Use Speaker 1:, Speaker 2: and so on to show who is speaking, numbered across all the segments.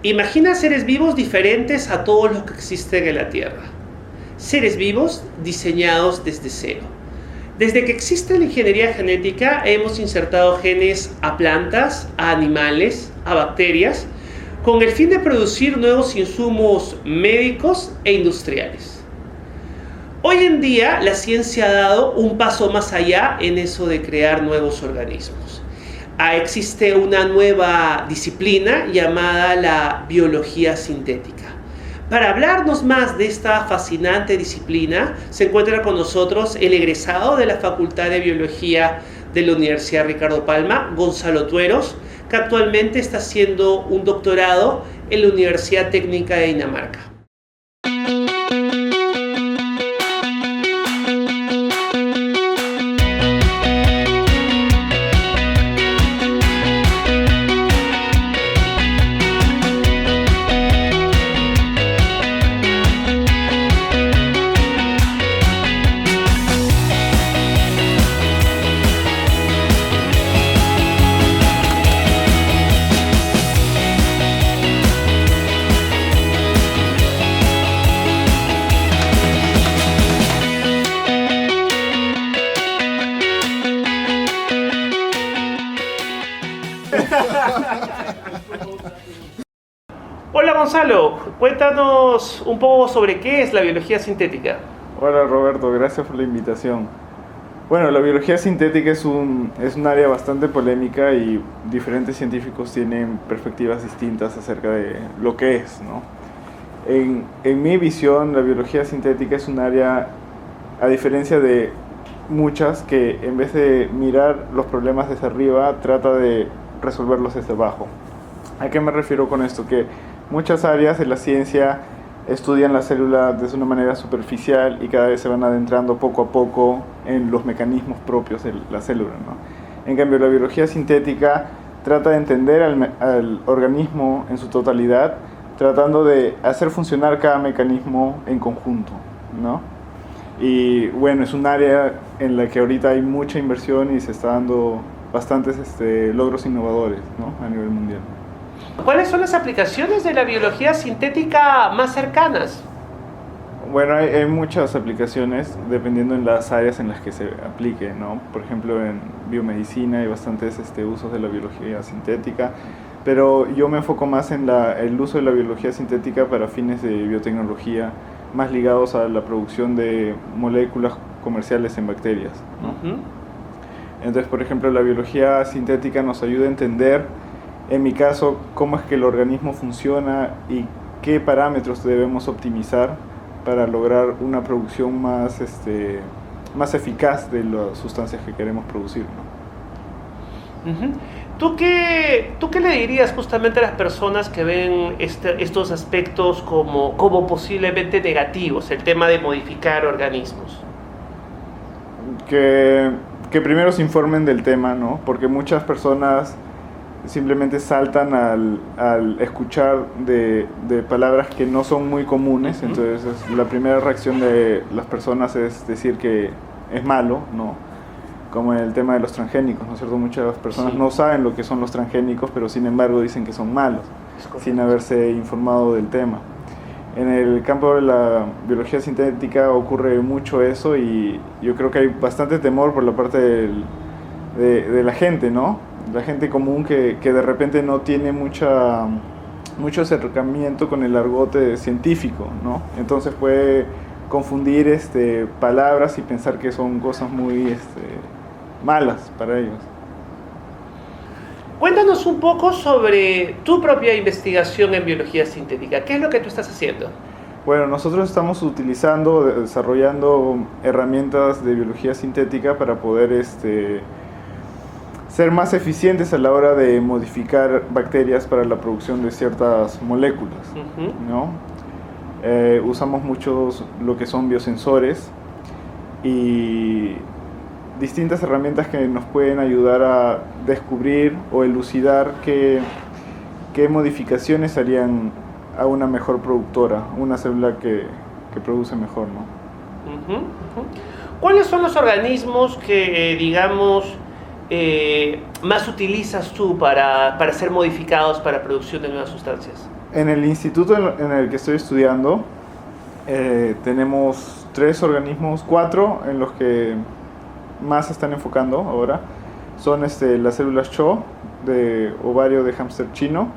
Speaker 1: Imagina seres vivos diferentes a todos los que existen en la Tierra. Seres vivos diseñados desde cero. Desde que existe la ingeniería genética, hemos insertado genes a plantas, a animales, a bacterias, con el fin de producir nuevos insumos médicos e industriales. Hoy en día, la ciencia ha dado un paso más allá en eso de crear nuevos organismos. Existe una nueva disciplina llamada la biología sintética. Para hablarnos más de esta fascinante disciplina, se encuentra con nosotros el egresado de la Facultad de Biología de la Universidad Ricardo Palma, Gonzalo Tueros, que actualmente está haciendo un doctorado en la Universidad Técnica de Dinamarca. Hola Gonzalo, cuéntanos un poco sobre qué es la biología sintética.
Speaker 2: Hola Roberto, gracias por la invitación. Bueno, la biología sintética es un área bastante polémica y diferentes científicos tienen perspectivas distintas acerca de lo que es, ¿no? En mi visión, la biología sintética es un área, a diferencia de muchas, que en vez de mirar los problemas desde arriba, trata de resolverlos desde abajo. ¿A qué me refiero con esto? Que muchas áreas de la ciencia estudian la célula desde una manera superficial y cada vez se van adentrando poco a poco en los mecanismos propios de la célula, ¿no? En cambio, la biología sintética trata de entender al organismo en su totalidad, tratando de hacer funcionar cada mecanismo en conjunto, ¿no? Y bueno, es un área en la que ahorita hay mucha inversión y se está dando bastantes logros innovadores, ¿no? A nivel mundial.
Speaker 1: ¿Cuáles son las aplicaciones de la biología sintética más cercanas?
Speaker 2: Bueno, hay muchas aplicaciones dependiendo en las áreas en las que se aplique, ¿no? Por ejemplo, en biomedicina hay bastantes usos de la biología sintética, pero yo me enfoco más en el uso de la biología sintética para fines de biotecnología, más ligados a la producción de moléculas comerciales en bacterias, ¿no?
Speaker 1: Uh-huh.
Speaker 2: Entonces, por ejemplo, la biología sintética nos ayuda a entender, en mi caso, cómo es que el organismo funciona y qué parámetros debemos optimizar para lograr una producción más eficaz de las sustancias que queremos producir, ¿no?
Speaker 1: Uh-huh. ¿Tú qué le dirías justamente a las personas que ven estos aspectos como posiblemente negativos, el tema de modificar organismos?
Speaker 2: Que primero se informen del tema, ¿no? Porque muchas personas simplemente saltan al escuchar de palabras que no son muy comunes. Uh-huh. Entonces la primera reacción de las personas es decir que es malo, ¿no? Como en el tema de los transgénicos, ¿no es cierto? Muchas personas no saben lo que son los transgénicos, pero sin embargo dicen que son malos, sin haberse informado del tema. En el campo de la biología sintética ocurre mucho eso y yo creo que hay bastante temor por la parte de la gente, ¿no? La gente común que de repente no tiene mucho acercamiento con el argote científico, ¿no? Entonces puede confundir palabras y pensar que son cosas muy malas para ellos.
Speaker 1: Cuéntanos un poco sobre tu propia investigación en biología sintética. ¿Qué es lo que tú estás haciendo?
Speaker 2: Bueno, nosotros estamos desarrollando herramientas de biología sintética para poder ser más eficientes a la hora de modificar bacterias para la producción de ciertas moléculas, uh-huh, ¿no? Usamos muchos lo que son biosensores y distintas herramientas que nos pueden ayudar a descubrir o elucidar qué modificaciones harían a una mejor productora, una célula que produce mejor, ¿no?
Speaker 1: Uh-huh, uh-huh. ¿Cuáles son los organismos que, más utilizas tú para ser modificados para producción de nuevas sustancias?
Speaker 2: En el instituto en el que estoy estudiando, tenemos 3 organismos, 4 en los que más se están enfocando ahora. Son las células CHO de ovario de hámster chino.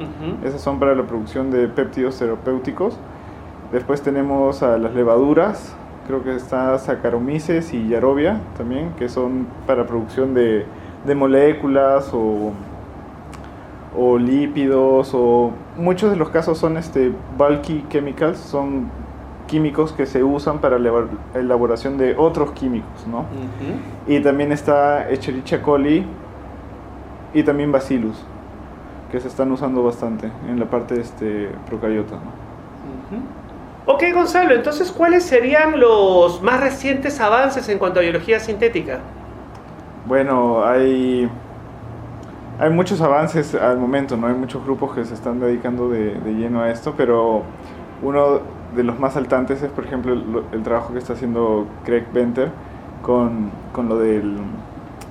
Speaker 2: Esas son para la producción de péptidos terapéuticos. Después tenemos a las levaduras, creo que está Saccharomyces y Yarovia también, que son para producción de moléculas o lípidos, o muchos de los casos son bulky chemicals, son químicos que se usan para la elaboración de otros químicos, ¿no? Y también está Escherichia coli y también Bacillus, que se están usando bastante en la parte procariota, ¿no?
Speaker 1: Ok, Gonzalo, entonces, ¿cuáles serían los más recientes avances en cuanto a biología sintética?
Speaker 2: Bueno, hay muchos avances al momento, ¿no? Hay muchos grupos que se están dedicando de lleno a esto, pero uno de los más saltantes es, por ejemplo, el trabajo que está haciendo Craig Venter con lo del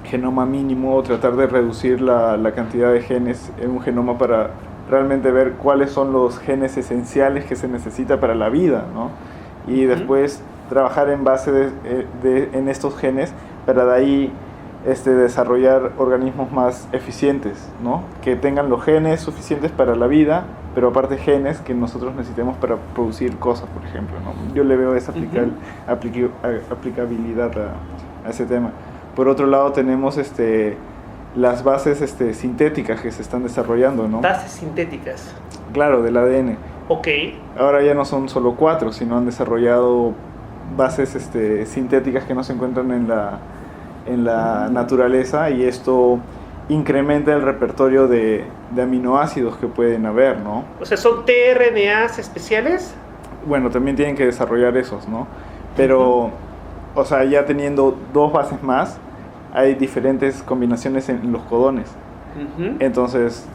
Speaker 2: genoma mínimo, o tratar de reducir la cantidad de genes en un genoma para realmente ver cuáles son los genes esenciales que se necesita para la vida, ¿no? Y después trabajar en base en estos genes para de ahí desarrollar organismos más eficientes, ¿no? Que tengan los genes suficientes para la vida, pero aparte genes que nosotros necesitemos para producir cosas, por ejemplo, ¿no? Yo le veo esa aplicabilidad a ese tema. Por otro lado tenemos las bases sintéticas que se están desarrollando, ¿no?
Speaker 1: Bases sintéticas.
Speaker 2: Claro, del ADN.
Speaker 1: Ok.
Speaker 2: Ahora ya no son solo 4, sino han desarrollado bases sintéticas que no se encuentran en la naturaleza, y esto incrementa el repertorio de aminoácidos que pueden haber, ¿no?
Speaker 1: O sea, ¿son tRNAs especiales?
Speaker 2: Bueno, también tienen que desarrollar esos, ¿no? Pero, o sea, ya teniendo 2 bases más, hay diferentes combinaciones en los codones. Entonces,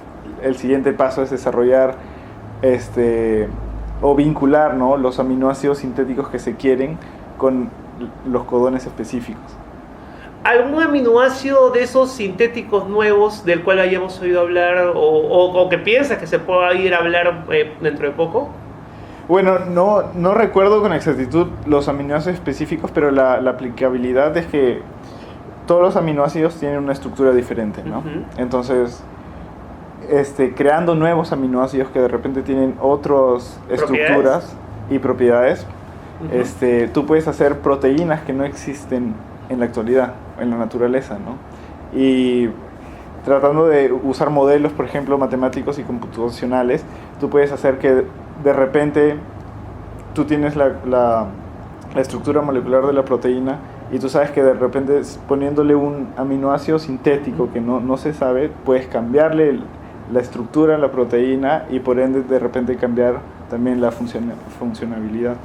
Speaker 2: el siguiente paso es desarrollar o vincular, ¿no?, los aminoácidos sintéticos que se quieren con los codones específicos.
Speaker 1: ¿Algún aminoácido de esos sintéticos nuevos del cual hayamos oído hablar o que piensas que se pueda ir a hablar dentro de poco?
Speaker 2: Bueno, no recuerdo con exactitud los aminoácidos específicos, pero la aplicabilidad es que todos los aminoácidos tienen una estructura diferente, ¿no? Entonces, creando nuevos aminoácidos que de repente tienen otras estructuras y propiedades, tú puedes hacer proteínas que no existen en la actualidad, en la naturaleza, ¿no? Y tratando de usar modelos, por ejemplo, matemáticos y computacionales, tú puedes hacer que de repente tú tienes la estructura molecular de la proteína, y tú sabes que de repente poniéndole un aminoácido sintético que no se sabe, puedes cambiarle la estructura de la proteína y por ende de repente cambiar también la funcionabilidad.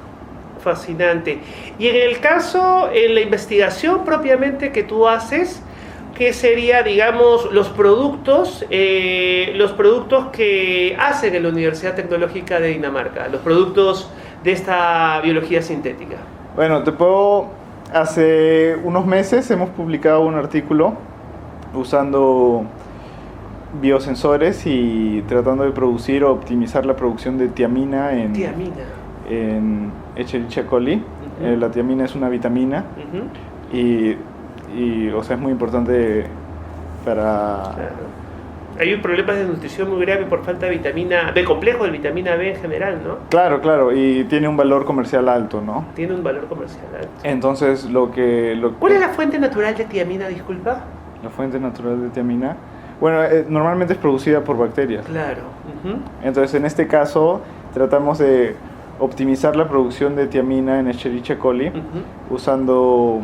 Speaker 1: Fascinante. Y en el caso, en la investigación propiamente que tú haces, ¿qué sería, digamos, los productos que hacen en la Universidad Tecnológica de Dinamarca, los productos de esta biología sintética?
Speaker 2: Bueno, hace unos meses hemos publicado un artículo usando biosensores y tratando de producir o optimizar la producción de tiamina en Escherichia coli. La tiamina es una vitamina y o sea, es muy importante para...
Speaker 1: Claro. Hay un problema de nutrición muy grave por falta de vitamina B, complejo de vitamina B en general, ¿no?
Speaker 2: Claro, y tiene un valor comercial alto, ¿no?
Speaker 1: Tiene un valor comercial alto.
Speaker 2: Entonces,
Speaker 1: ¿cuál es la fuente natural de tiamina, disculpa?
Speaker 2: La fuente natural de tiamina, bueno, normalmente es producida por bacterias.
Speaker 1: Claro.
Speaker 2: Entonces, en este caso, tratamos de optimizar la producción de tiamina en Escherichia coli usando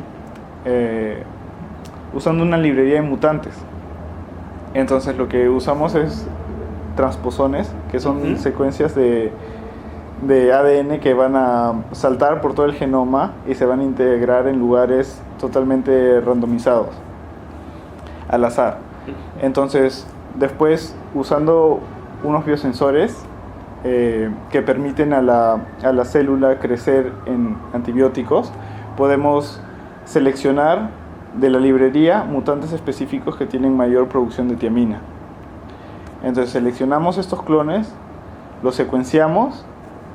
Speaker 2: una librería de mutantes. Entonces lo que usamos es transposones, que son secuencias de ADN que van a saltar por todo el genoma y se van a integrar en lugares totalmente randomizados, al azar. Entonces, después, usando unos biosensores que permiten a la célula crecer en antibióticos, podemos seleccionar de la librería mutantes específicos que tienen mayor producción de tiamina. Entonces seleccionamos estos clones, lo secuenciamos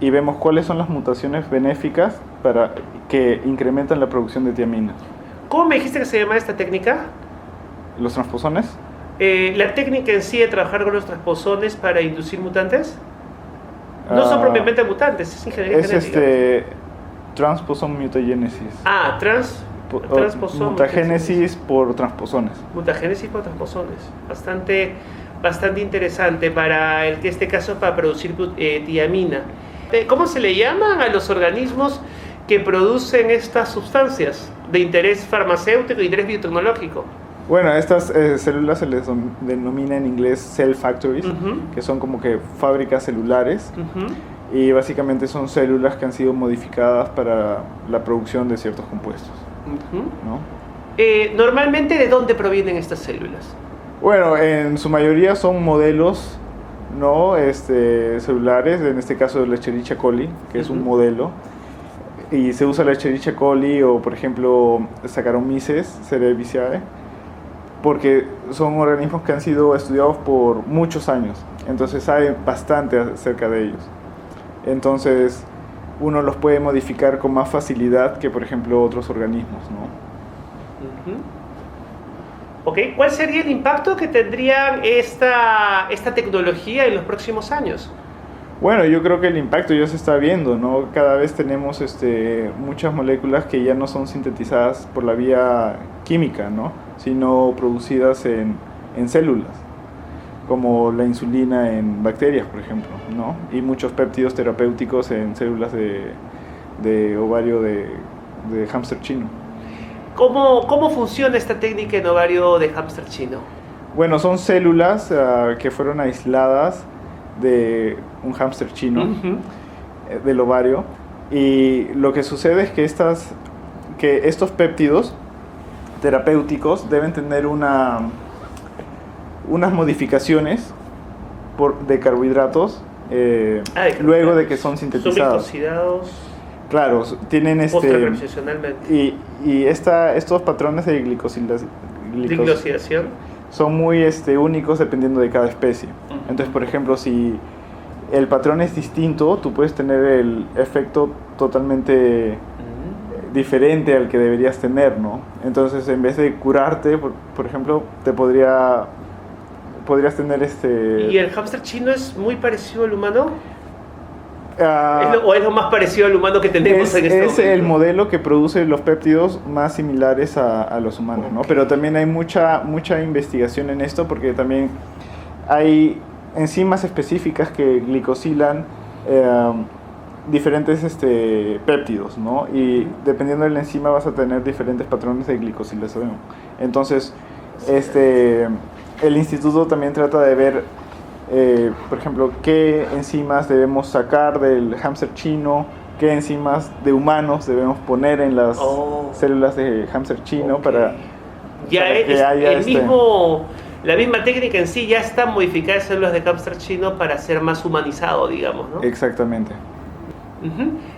Speaker 2: y vemos cuáles son las mutaciones benéficas para que incrementan la producción de tiamina.
Speaker 1: ¿Cómo me dijiste que se llama esta técnica?
Speaker 2: ¿Los transposones?
Speaker 1: La técnica en sí de trabajar con los transposones para inducir mutantes. No son propiamente mutantes, es ingeniería genética.
Speaker 2: Transposon mutagenesis.
Speaker 1: Transposon
Speaker 2: mutagénesis por transposones.
Speaker 1: Mutagénesis por transposones. Bastante interesante para este caso, para producir tiamina. ¿Cómo se le llaman a los organismos que producen estas sustancias de interés farmacéutico y interés biotecnológico?
Speaker 2: Bueno, a estas células se les denomina en inglés cell factories, que son como que fábricas celulares, y básicamente son células que han sido modificadas para la producción de ciertos compuestos, ¿no?
Speaker 1: Normalmente, ¿de dónde provienen estas células?
Speaker 2: Bueno, en su mayoría son modelos, ¿no? Celulares, en este caso la Escherichia coli, que es un modelo, y se usa la Escherichia coli o, por ejemplo, Saccharomyces cerevisiae, porque son organismos que han sido estudiados por muchos años, entonces sabe bastante acerca de ellos. Entonces uno los puede modificar con más facilidad que, por ejemplo, otros organismos, ¿no?
Speaker 1: Ok, ¿cuál sería el impacto que tendría esta tecnología en los próximos años?
Speaker 2: Bueno, yo creo que el impacto ya se está viendo, ¿no? Cada vez tenemos muchas moléculas que ya no son sintetizadas por la vía química, ¿no? Sino producidas en células, como la insulina en bacterias, por ejemplo, ¿no? Y muchos péptidos terapéuticos en células de ovario de hámster chino.
Speaker 1: ¿Cómo funciona esta técnica en ovario de hámster chino?
Speaker 2: Bueno, son células que fueron aisladas de un hámster chino, del ovario, y lo que sucede es que estos péptidos terapéuticos deben tener unas modificaciones de carbohidratos luego de que son sintetizados.
Speaker 1: Son glicosidados.
Speaker 2: Claro, tienen
Speaker 1: post-reposicionalmente.
Speaker 2: Y estos patrones de glicosidación son muy únicos dependiendo de cada especie. Entonces, por ejemplo, si el patrón es distinto, tú puedes tener el efecto totalmente diferente al que deberías tener, ¿no? Entonces, en vez de curarte, por ejemplo, podrías tener
Speaker 1: ¿Y el hámster chino es muy parecido al humano?
Speaker 2: ¿O
Speaker 1: es lo más parecido al humano que tenemos en este momento?
Speaker 2: Es el modelo que produce los péptidos más similares a los humanos, ¿no? Pero también hay mucha investigación en esto, porque también hay enzimas específicas que glicosilan diferentes péptidos, ¿no? Y dependiendo de la enzima vas a tener diferentes patrones de glicosilación. Entonces, el instituto también trata de ver, por ejemplo, qué enzimas debemos sacar del hámster chino, qué enzimas de humanos debemos poner en las células de hámster chino para
Speaker 1: que haya la misma técnica en sí ya está modificada en células de hámster chino para ser más humanizado, digamos, ¿no?
Speaker 2: Exactamente.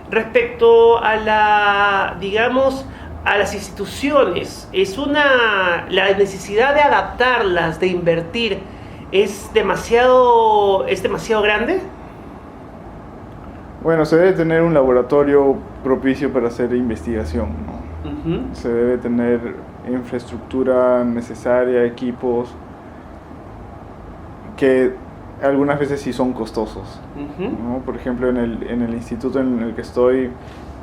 Speaker 1: Respecto a las instituciones, la necesidad de adaptarlas, de invertir, ¿es demasiado grande?
Speaker 2: Bueno, se debe tener un laboratorio propicio para hacer investigación, ¿no? Se debe tener infraestructura necesaria, equipos que algunas veces sí son costosos, ¿no? Por ejemplo, en el instituto en el que estoy,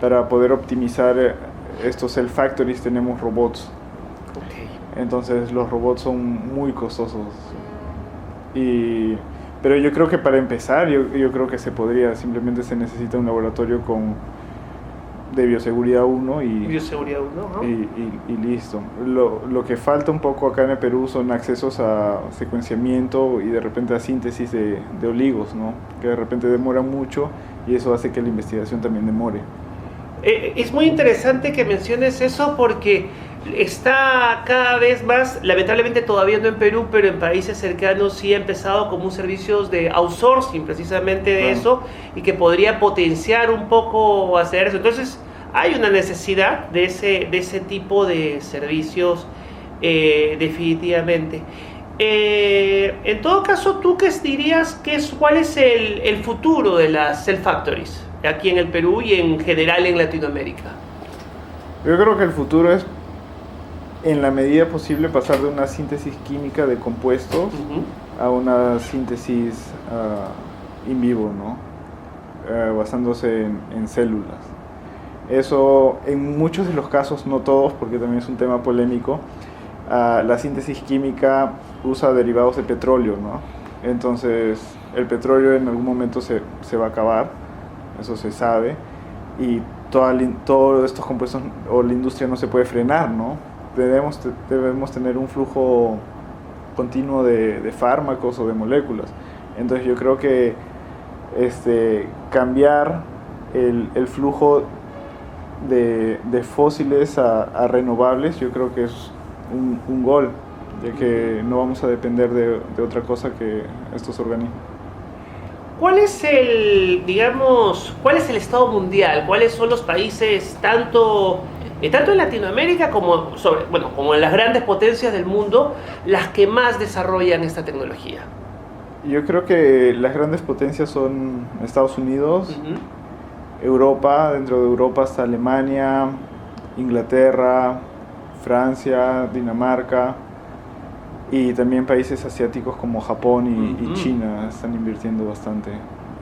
Speaker 2: para poder optimizar estos cell factories tenemos robots. Entonces los robots son muy costosos. Pero yo creo que para empezar, yo creo que se podría, simplemente se necesita un laboratorio de bioseguridad 1 y listo. Lo que falta un poco acá en el Perú son accesos a secuenciamiento y de repente a síntesis de oligos, ¿no? Que de repente demoran mucho y eso hace que la investigación también demore.
Speaker 1: Es muy interesante que menciones eso, porque está cada vez más, lamentablemente todavía no en Perú, pero en países cercanos sí ha empezado como un servicio de outsourcing precisamente de eso, y que podría potenciar un poco hacer eso. Entonces hay una necesidad de ese tipo de servicios, definitivamente. En todo caso, ¿tú qué dirías cuál es el futuro de las cell factories aquí en el Perú y en general en Latinoamérica?
Speaker 2: Yo creo que el futuro es, en la medida posible, pasar de una síntesis química de compuestos a una síntesis in vivo, ¿no? Basándose en células. Eso, en muchos de los casos, no todos, porque también es un tema polémico, la síntesis química usa derivados de petróleo, ¿no? Entonces, el petróleo en algún momento se va a acabar, eso se sabe, y todos estos compuestos o la industria no se puede frenar, ¿no? Debemos tener un flujo continuo de fármacos o de moléculas. Entonces, yo creo que cambiar el flujo de fósiles a renovables, yo creo que es un gol, de que no vamos a depender de otra cosa que estos organismos.
Speaker 1: ¿Cuál es cuál es el estado mundial? ¿Cuáles son los países, tanto en Latinoamérica como en las grandes potencias del mundo, las que más desarrollan esta tecnología?
Speaker 2: Yo creo que las grandes potencias son Estados Unidos, Europa, dentro de Europa está Alemania, Inglaterra, Francia, Dinamarca, y también países asiáticos como Japón y China están invirtiendo bastante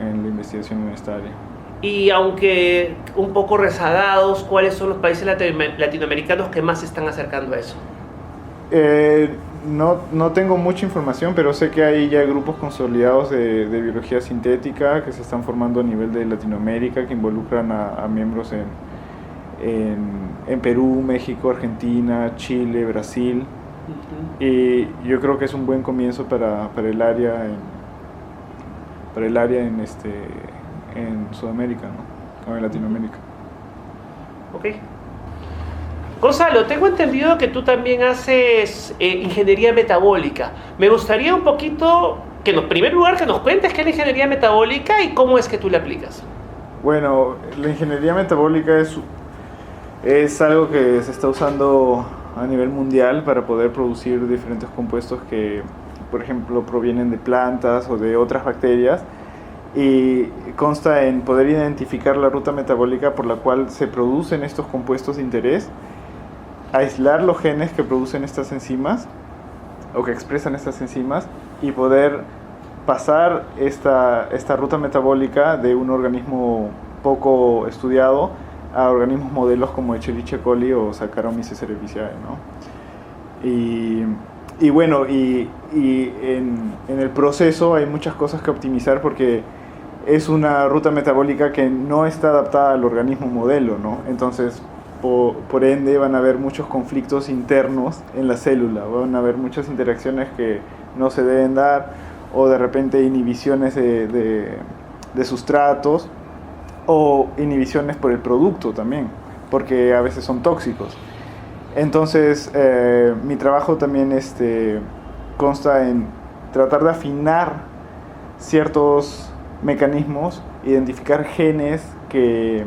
Speaker 2: en la investigación en esta área.
Speaker 1: Y aunque un poco rezagados, ¿cuáles son los países latinoamericanos que más se están acercando a eso?
Speaker 2: No tengo mucha información, pero sé que hay ya grupos consolidados de biología sintética que se están formando a nivel de Latinoamérica, que involucran a miembros en Perú, México, Argentina, Chile, Brasil. Y yo creo que es un buen comienzo para el área en Sudamérica, ¿no? O en Latinoamérica.
Speaker 1: Ok. Gonzalo, tengo entendido que tú también haces ingeniería metabólica. Me gustaría un poquito en primer lugar, que nos cuentes qué es la ingeniería metabólica y cómo es que tú la aplicas.
Speaker 2: Bueno, la ingeniería metabólica es algo que se está usando a nivel mundial para poder producir diferentes compuestos que, por ejemplo, provienen de plantas o de otras bacterias, y consta en poder identificar la ruta metabólica por la cual se producen estos compuestos de interés, aislar los genes que producen estas enzimas o que expresan estas enzimas y poder pasar esta ruta metabólica de un organismo poco estudiado a organismos modelos como Escherichia coli o Saccharomyces cerevisiae, ¿no? Y bueno, en el proceso hay muchas cosas que optimizar porque es una ruta metabólica que no está adaptada al organismo modelo, ¿no? Entonces, por ende, van a haber muchos conflictos internos en la célula, van a haber muchas interacciones que no se deben dar, o de repente inhibiciones de sustratos, o inhibiciones por el producto también, porque a veces son tóxicos. Entonces, mi trabajo también consta en tratar de afinar ciertos mecanismos, identificar genes que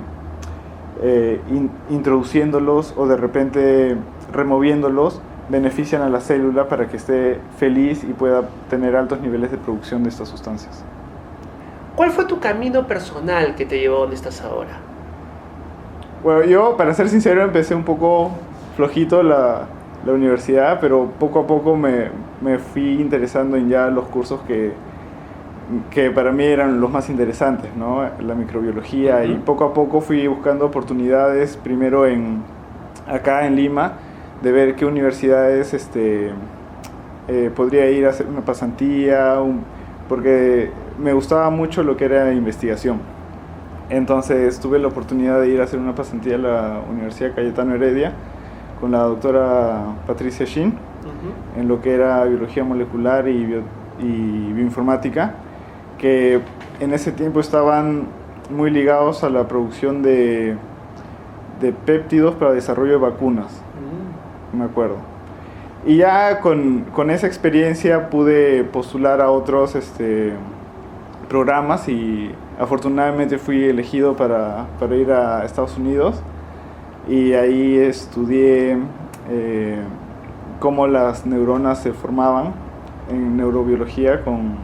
Speaker 2: introduciéndolos o de repente removiéndolos benefician a la célula para que esté feliz y pueda tener altos niveles de producción de estas sustancias.
Speaker 1: ¿Cuál fue tu camino personal que te llevó a donde estás ahora?
Speaker 2: Bueno, yo, para ser sincero, empecé un poco flojito la universidad, pero poco a poco me fui interesando en ya los cursos que para mí eran los más interesantes, ¿no? La microbiología, y poco a poco fui buscando oportunidades, primero acá en Lima, de ver qué universidades podría ir a hacer una pasantía, porque me gustaba mucho lo que era investigación. Entonces tuve la oportunidad de ir a hacer una pasantía a la Universidad Cayetano Heredia con la doctora Patricia Shin, en lo que era biología molecular y bioinformática, que en ese tiempo estaban muy ligados a la producción de péptidos para desarrollo de vacunas, me acuerdo. Y ya con esa experiencia pude postular a otros programas, y afortunadamente fui elegido para ir a Estados Unidos, y ahí estudié cómo las neuronas se formaban en neurobiología con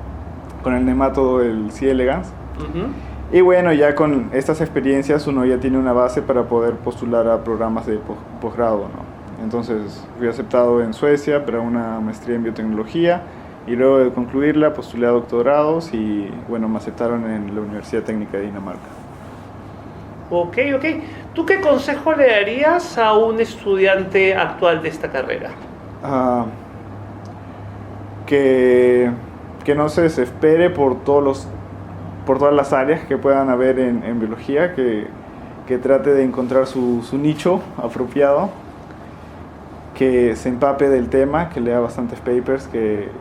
Speaker 2: el nemátodo del C. elegans.
Speaker 1: Ujú.
Speaker 2: Y bueno, ya con estas experiencias uno ya tiene una base para poder postular a programas de posgrado, ¿no? Entonces fui aceptado en Suecia para una maestría en biotecnología y luego de concluirla postulé a doctorados y bueno, me aceptaron en la Universidad Técnica de Dinamarca.
Speaker 1: Ok. ¿Tú qué consejo le darías a un estudiante actual de esta carrera?
Speaker 2: Ah, que no se desespere por todas las áreas que puedan haber en biología, que trate de encontrar su nicho apropiado, que se empape del tema, que lea bastantes papers, que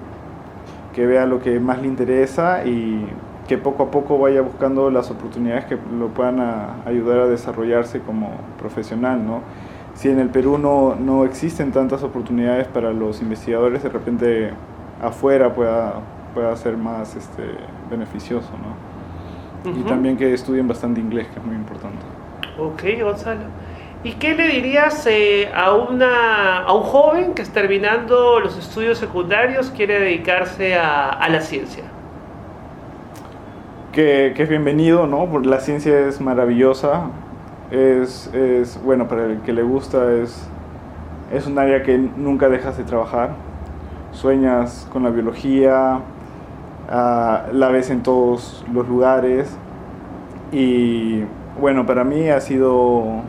Speaker 2: vea lo que más le interesa y que poco a poco vaya buscando las oportunidades que lo puedan ayudar a desarrollarse como profesional, ¿no? Si en el Perú no existen tantas oportunidades para los investigadores, de repente afuera pueda ser más beneficioso, ¿no? Y también que estudien bastante inglés, que es muy importante.
Speaker 1: Ok, Gonzalo. ¿Y qué le dirías a un joven que está terminando los estudios secundarios, quiere dedicarse a la ciencia?
Speaker 2: Que es bienvenido, ¿no? Porque la ciencia es maravillosa, es bueno, para el que le gusta es un área que nunca dejas de trabajar. Sueñas con la biología, la ves en todos los lugares y bueno, para mí ha sido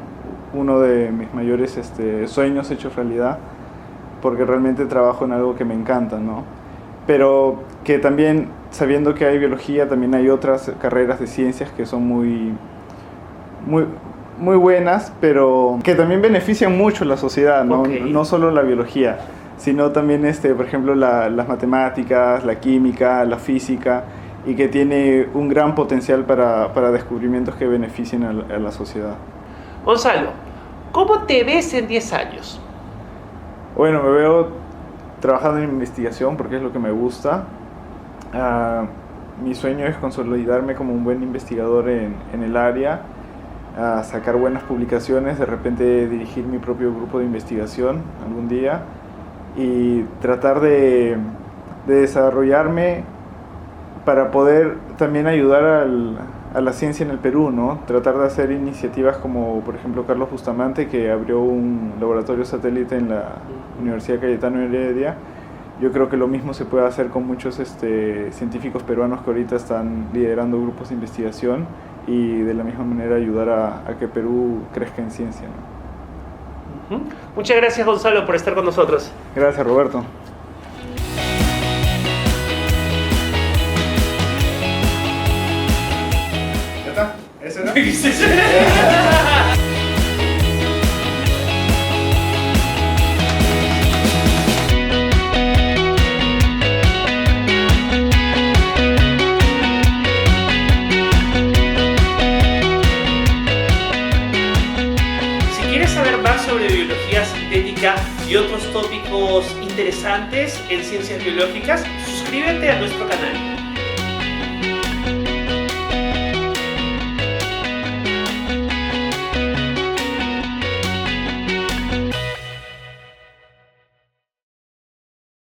Speaker 2: uno de mis mayores sueños hechos realidad, porque realmente trabajo en algo que me encanta, ¿no? Pero que también, sabiendo que hay biología, también hay otras carreras de ciencias que son muy buenas, pero que también benefician mucho a la sociedad, ¿no?
Speaker 1: Okay.
Speaker 2: No solo la biología, sino también, por ejemplo, las matemáticas, la química, la física, y que tiene un gran potencial para descubrimientos que beneficien a la sociedad.
Speaker 1: Gonzalo, ¿cómo te ves en 10 años?
Speaker 2: Bueno, me veo trabajando en investigación porque es lo que me gusta. Mi sueño es consolidarme como un buen investigador en el área, sacar buenas publicaciones, de repente dirigir mi propio grupo de investigación algún día y tratar de desarrollarme para poder también ayudar a la ciencia en el Perú, ¿no? Tratar de hacer iniciativas como, por ejemplo, Carlos Bustamante, que abrió un laboratorio satélite en la Universidad Cayetano Heredia. Yo creo que lo mismo se puede hacer con muchos científicos peruanos que ahorita están liderando grupos de investigación y de la misma manera ayudar a que Perú crezca en ciencia, ¿no?
Speaker 1: Muchas gracias, Gonzalo, por estar con nosotros.
Speaker 2: Gracias, Roberto. ¿Ya está? ¿Eso era?
Speaker 1: Si quieres saber más sobre biología sintética y otros tópicos interesantes en ciencias biológicas, suscríbete a nuestro canal.